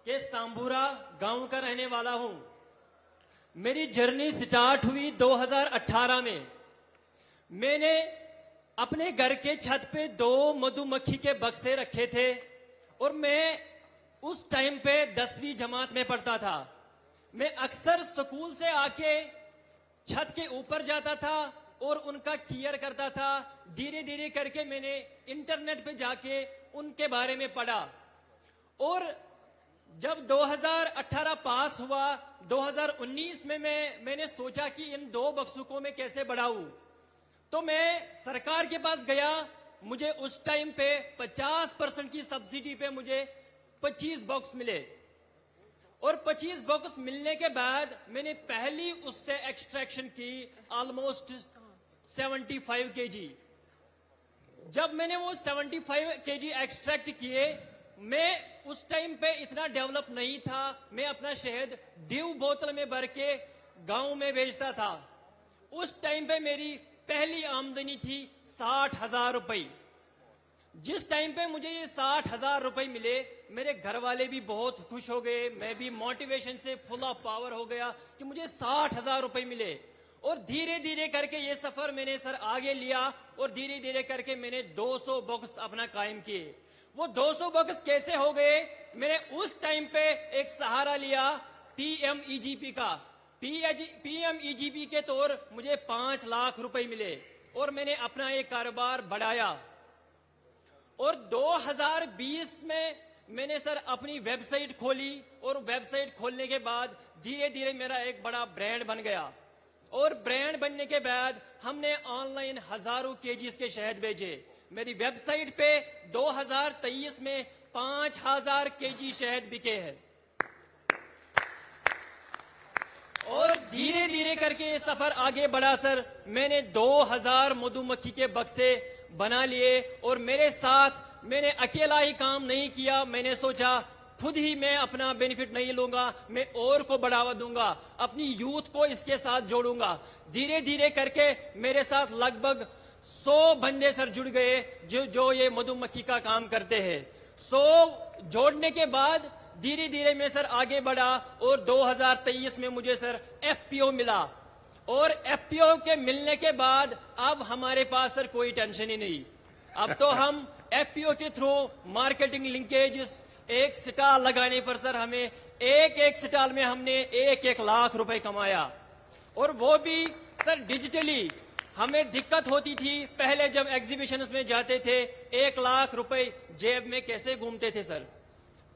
के सांबूरा गांव का रहने वाला हूं। मेरी जर्नी स्टार्ट हुई 2018 में। मैंने अपने घर के छत पे 2 मधुमक्खी के बक्से रखे थे और मैं उस टाइम पे 10वीं जमात में पढ़ता था। मैं अक्सर स्कूल से आके छत के ऊपर जाता था और उनका केयर करता था। धीरे धीरे करके मैंने इंटरनेट पे जाके उनके बारे में पढ़ा और जब 2018 पास हुआ, 2019 में मैंने सोचा कि इन 2 बक्सों में कैसे बढ़ाऊं। तो मैं सरकार के पास गया। मुझे उस टाइम पे 50% की सब्सिडी पे मुझे 25 बॉक्स मिले और 25 बॉक्स मिलने के बाद मैंने पहली उससे एक्सट्रैक्शन की ऑलमोस्ट 75 केजी। जब मैंने वो 75 केजी एक्सट्रैक्ट किए, मैं उस टाइम पे इतना डेवलप नहीं था। मैं अपना शहद ड्यू बोतल में भर के गांव में बेचता था। उस टाइम पे मेरी पहली आमदनी थी 60,000 रुपए। जिस टाइम पे मुझे ये 60,000 रुपए मिले, मेरे घर वाले भी बहुत खुश हो गए। मैं भी मोटिवेशन से फुल ऑफ पावर हो गया कि मुझे 60,000 रुपए मिले। और धीरे धीरे करके ये सफर मैंने सर आगे लिया और धीरे धीरे करके मैंने 200 बॉक्स अपना कायम किए। वो 200 बॉक्स कैसे हो गए? मैंने उस टाइम पे एक सहारा लिया PMEGP का। PMEGP के तौर मुझे 5 लाख रुपए मिले और मैंने अपना एक कारोबार बढ़ाया। और 2020 में मैंने सर अपनी वेबसाइट खोली और वेबसाइट खोलने के बाद धीरे धीरे मेरा एक बड़ा ब्रांड बन गया। और ब्रांड बनने के बाद हमने ऑनलाइन हजारों केजीज के शहद बेचे। मेरी वेबसाइट पे 2023 में 5,000 केजी शहद बिके हैं। और धीरे धीरे करके ये सफर आगे बढ़ा सर। मैंने 2000 मधुमक्खी के बक्से बना लिए और मेरे साथ मैंने अकेला ही काम नहीं किया। मैंने सोचा खुद ही मैं अपना बेनिफिट नहीं लूंगा, मैं और को बढ़ावा दूंगा, अपनी यूथ को इसके साथ जोड़ूंगा। धीरे धीरे करके मेरे साथ लगभग 100 बंदे सर जुड़ गए जो ये मधुमक्खी का काम करते हैं। 100 जोड़ने के बाद धीरे धीरे मैं सर आगे बढ़ा और 2023 में मुझे सर FPO मिला। और FPO के मिलने के बाद अब हमारे पास सर कोई टेंशन ही नहीं। अब तो हम FPO के थ्रू मार्केटिंग लिंकेजेस, एक स्टॉल लगाने पर सर हमें एक स्टॉल में हमने 1 लाख रुपए कमाया। और वो भी सर डिजिटली। हमें दिक्कत होती थी पहले जब एग्जीबिशंस में जाते थे, 1 लाख रुपए जेब में कैसे घूमते थे सर।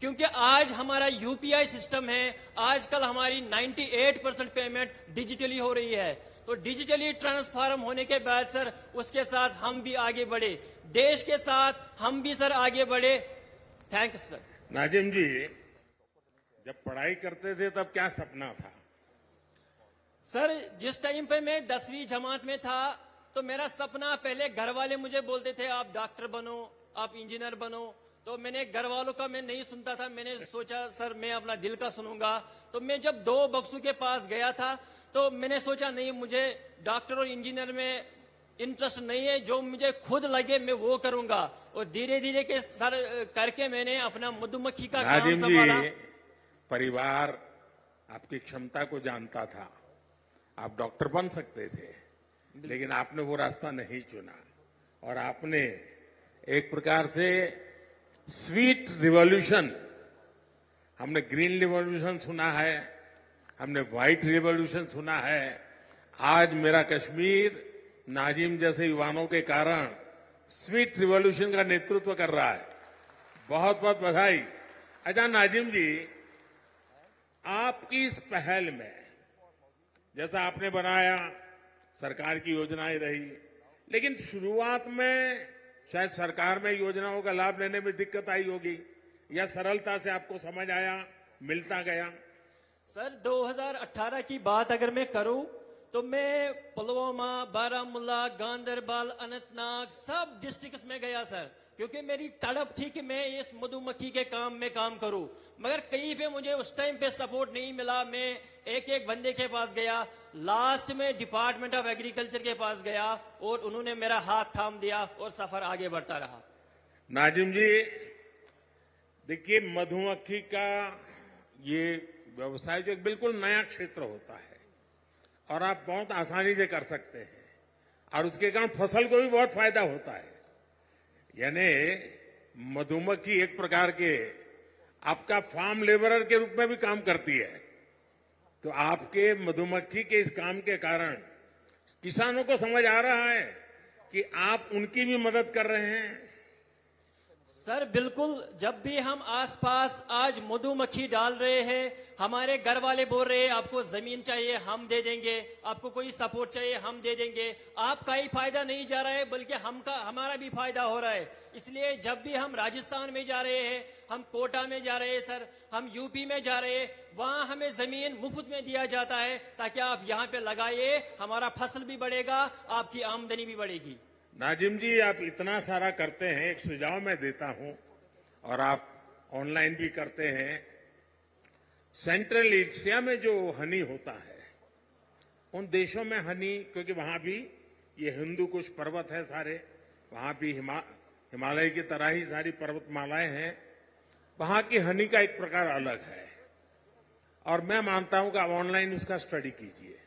क्योंकि आज हमारा UPI सिस्टम है। आजकल हमारी 98% पेमेंट डिजिटली हो रही है। तो डिजिटली ट्रांसफॉर्म होने के बाद सर उसके साथ हम भी आगे बढ़े, देश के साथ हम भी सर आगे बढ़े। Thanks sir. नाजिम जी, जब पढ़ाई करते थे तब क्या सपना था? सर जिस टाइम पे मैं 10वीं जमात में था तो मेरा सपना, पहले घर वाले मुझे बोलते थे आप डॉक्टर बनो, आप इंजीनियर बनो। तो मैंने घर वालों का मैं नहीं सुनता था। मैंने सोचा सर मैं अपना दिल का सुनूंगा। तो मैं जब 2 बक्सों के पास गया था तो मैंने सोचा नहीं, मुझे डॉक्टर और इंजीनियर में इंटरेस्ट नहीं है, जो मुझे खुद लगे मैं वो करूंगा। और धीरे धीरे के सर करके मैंने अपना मधुमक्खी का काम संभाला। परिवार आपकी क्षमता को जानता था, आप डॉक्टर बन सकते थे, लेकिन आपने वो रास्ता नहीं चुना और आपने एक प्रकार से स्वीट रिवॉल्यूशन, हमने ग्रीन रिवॉल्यूशन सुना है, हमने व्हाइट रिवॉल्यूशन सुना है। आज मेरा कश्मीर नाजिम जैसे युवाओं के कारण स्वीट रिवॉल्यूशन का नेतृत्व कर रहा है। बहुत बहुत बधाई। अच्छा नाजिम जी, आपकी इस पहल में, जैसा आपने बनाया, सरकार की योजनाएं रही, लेकिन शुरुआत में शायद सरकार में योजनाओं का लाभ लेने में दिक्कत आई होगी, या सरलता से आपको समझ आया, मिलता गया? सर 2018 की बात अगर मैं करूं तो मैं पुलवामा, बारामूला, गांधरबल, अनंतनाग सब डिस्ट्रिक्ट्स में गया सर, क्योंकि मेरी तड़प थी कि मैं इस मधुमक्खी के काम में काम करूं। मगर कहीं पे मुझे उस टाइम पे सपोर्ट नहीं मिला। मैं एक बंदे के पास गया, लास्ट में डिपार्टमेंट ऑफ एग्रीकल्चर के पास गया और उन्होंने मेरा हाथ थाम दिया और सफर आगे बढ़ता रहा। नाजिम जी, देखिए, मधुमक्खी का ये व्यवसाय जो एक बिल्कुल नया क्षेत्र होता है और आप बहुत आसानी से कर सकते हैं और उसके कारण फसल को भी बहुत फायदा होता है। यानी मधुमक्खी एक प्रकार के आपका फार्म लेबरर के रूप में भी काम करती है। तो आपके मधुमक्खी के इस काम के कारण किसानों को समझ आ रहा है कि आप उनकी भी मदद कर रहे हैं। सर बिल्कुल, जब भी हम आसपास आज मधुमक्खी डाल रहे हैं, हमारे घर वाले बोल रहे हैं आपको जमीन चाहिए हम दे देंगे, आपको कोई सपोर्ट चाहिए हम दे देंगे। आपका ही फायदा नहीं जा रहा है बल्कि हमारा भी फायदा हो रहा है। इसलिए जब भी हम राजस्थान में जा रहे हैं, हम कोटा में जा रहे हैं सर, हम यूपी में जा रहे हैं, वहां हमें जमीन मुफ्त में दिया जाता है ताकि आप यहाँ पे लगाइए, हमारा फसल भी बढ़ेगा, आपकी आमदनी भी बढ़ेगी। नाजिम जी, आप इतना सारा करते हैं, एक सुझाव मैं देता हूं और आप ऑनलाइन भी करते हैं। सेंट्रल एशिया में जो हनी होता है, उन देशों में हनी, क्योंकि वहां भी ये हिंदू कुश पर्वत है सारे, वहां भी हिमालय की तरह ही सारी पर्वतमालाएं हैं, वहां की हनी का एक प्रकार अलग है और मैं मानता हूं कि आप ऑनलाइन उसका स्टडी कीजिए।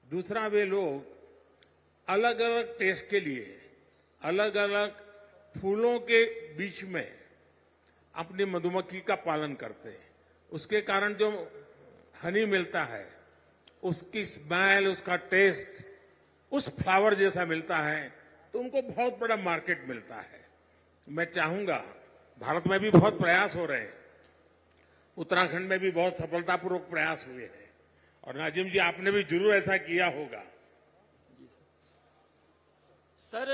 दूसरा, वे लोग अलग अलग टेस्ट के लिए अलग अलग फूलों के बीच में अपनी मधुमक्खी का पालन करते हैं। उसके कारण जो हनी मिलता है, उसकी स्मेल, उसका टेस्ट उस फ्लावर जैसा मिलता है, तो उनको बहुत बड़ा मार्केट मिलता है। मैं चाहूंगा, भारत में भी बहुत प्रयास हो रहे हैं, उत्तराखंड में भी बहुत सफलतापूर्वक प्रयास हुए हैं और नाजिम जी आपने भी जरूर ऐसा किया होगा। सर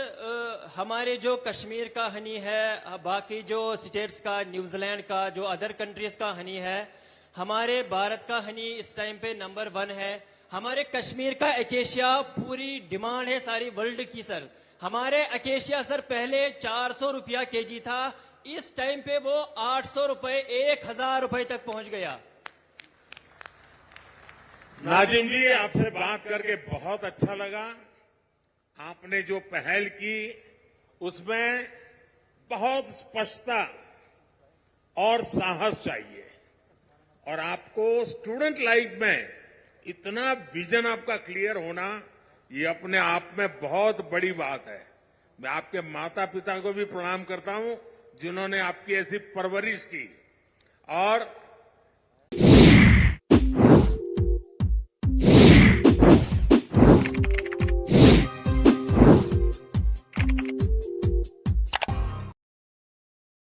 हमारे जो कश्मीर का हनी है, बाकी जो स्टेट्स का, न्यूजीलैंड का, जो अदर कंट्रीज का हनी है, हमारे भारत का हनी इस टाइम पे नंबर 1 है। हमारे कश्मीर का एकेशिया पूरी डिमांड है सारी वर्ल्ड की सर। हमारे एकेशिया सर पहले 400 रुपया केजी था, इस टाइम पे वो 800 रुपए, 1000 रुपए तक पहुंच गया। नाजिम जी, आपसे बात करके बहुत अच्छा लगा। आपने जो पहल की उसमें बहुत स्पष्टता और साहस चाहिए और आपको स्टूडेंट लाइफ में इतना विजन आपका क्लियर होना, ये अपने आप में बहुत बड़ी बात है। मैं आपके माता पिता को भी प्रणाम करता हूं जिन्होंने आपकी ऐसी परवरिश की और